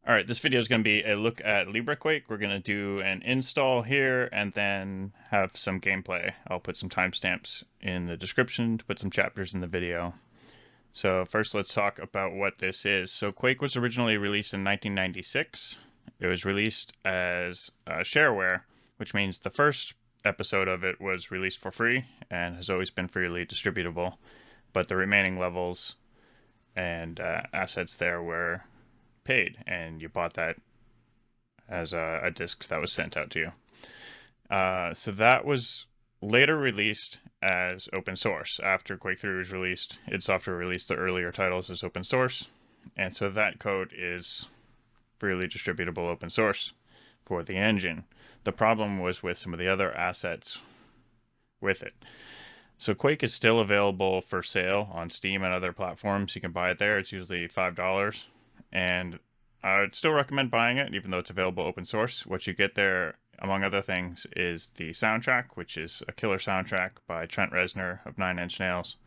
All right, this video is going to be a look at LibreQuake. We're going to do an install here and then have some gameplay. I'll put some timestamps in the description to put some chapters in the video. So first, let's talk about what this is. So Quake was originally released in 1996. It was released as shareware, which means the first episode of it was released for free and has always been freely distributable. But the remaining levels and assets there were paid, and you bought that as a disc that was sent out to you. So that was later released as open source. After Quake 3 was released, id Software released the earlier titles as open source, and so that code is freely distributable open source for the engine. The problem was with some of the other assets with it. So Quake is still available for sale on Steam and other platforms. You can buy it there. It's usually $5. And I would still recommend buying it, even though it's available open source. What you get there, among other things, is the soundtrack, which is a killer soundtrack by Trent Reznor of Nine Inch Nails.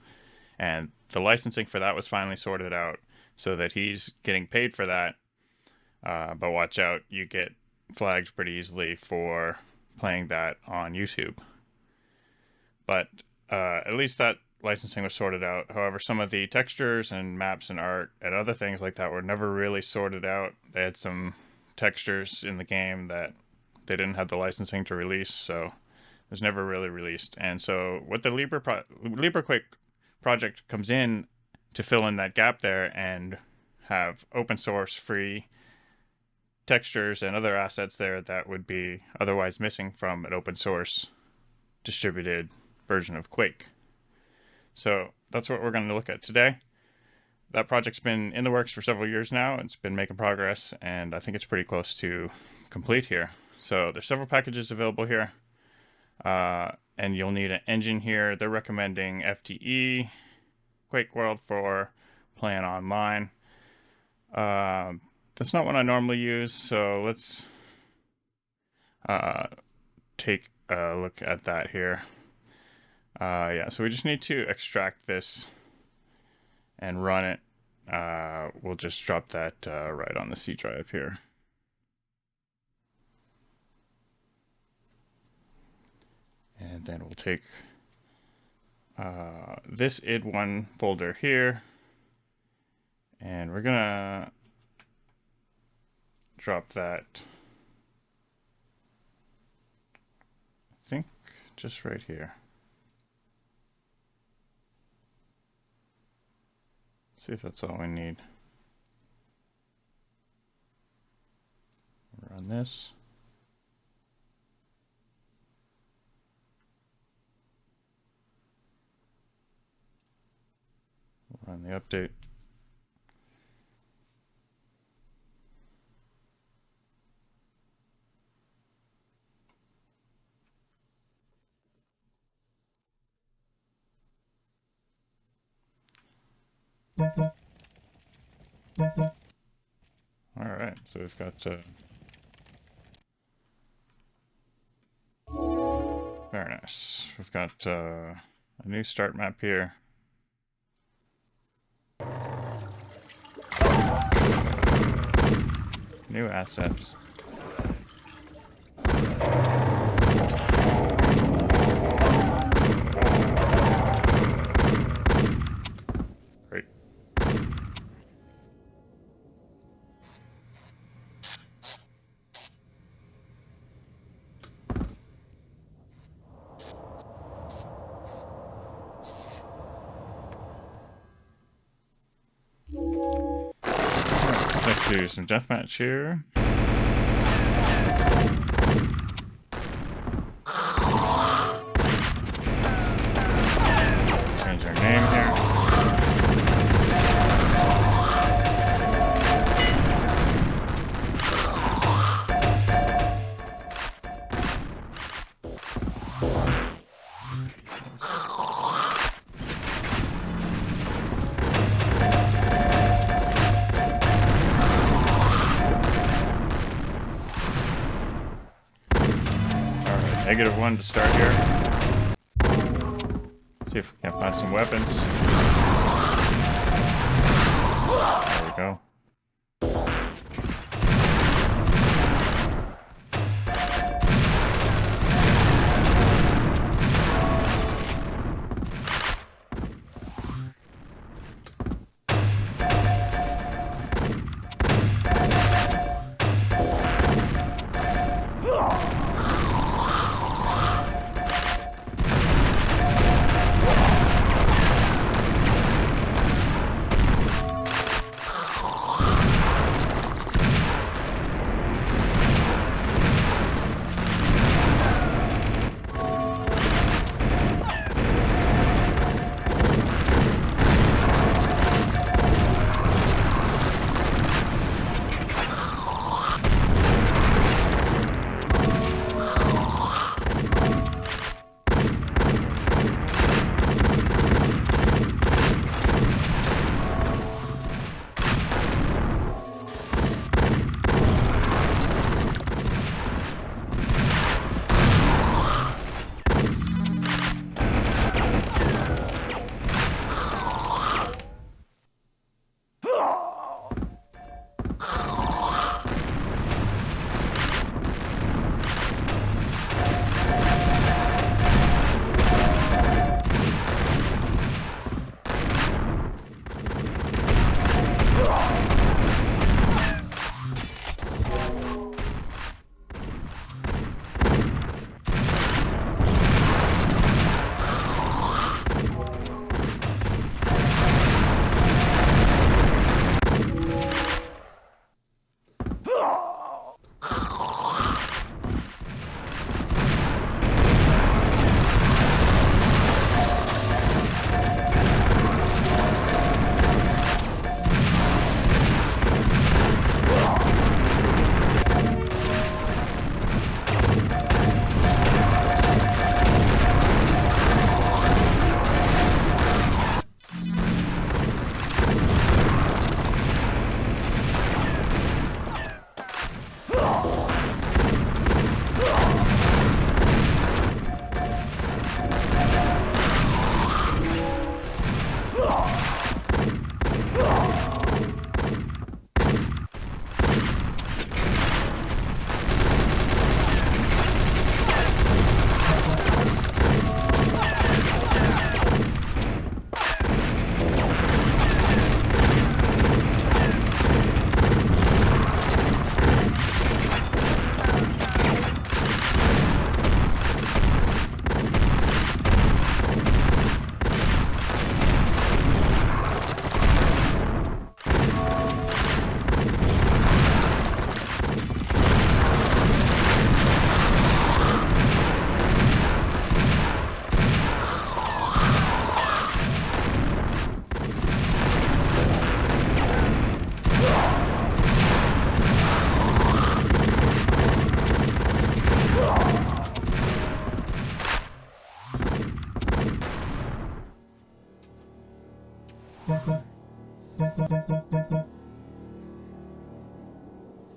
And the licensing for that was finally sorted out so that he's getting paid for that. But watch out, you get flagged pretty easily for playing that on YouTube. But at least that licensing was sorted out. However, some of the textures and maps and art and other things like that were never really sorted out. They had some textures in the game that they didn't have the licensing to release, so it was never really released. And so what the LibreQuake project comes in to fill in that gap there and have open source free textures and other assets there that would be otherwise missing from an open source distributed version of Quake. So that's what we're going to look at today. That project's been in the works for several years now. It's been making progress, and I think it's pretty close to complete here. So there's several packages available here, and you'll need an engine here. They're recommending FTE, Quake World for playing online. That's not what I normally use, so let's take a look at that here. Yeah, so we just need to extract this and run it. We'll just drop that right on the C drive here. And then we'll take this id1 folder here, and we're gonna drop that, I think, just right here. See if that's all we need. Run this. Run the update. All right, so we've got very nice. We've got a new start map here. New assets. Great. Let's do some deathmatch here. Change our name here. -1 to start here. See if we can find some weapons. There we go.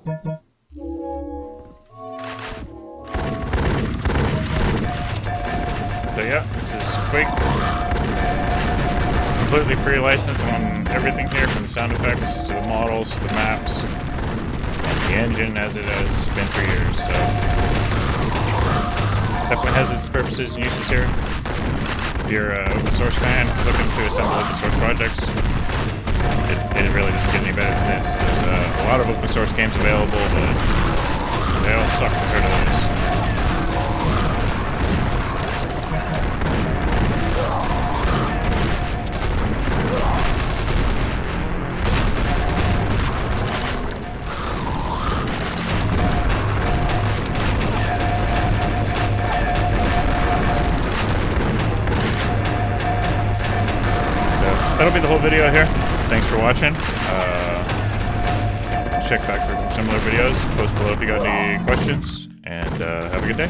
So yeah, this is Quake. Completely free license on everything here, from the sound effects to the models to the maps and the engine, as it has been for years. So definitely has its purposes and uses here. If you're an open source fan looking to assemble open source projects, it really doesn't get any better than this. There's a lot of open source games available, but they all suck compared to this. That'll be the whole video here. Thanks for watching. Check back for similar videos. Post below if you got any questions, and have a good day.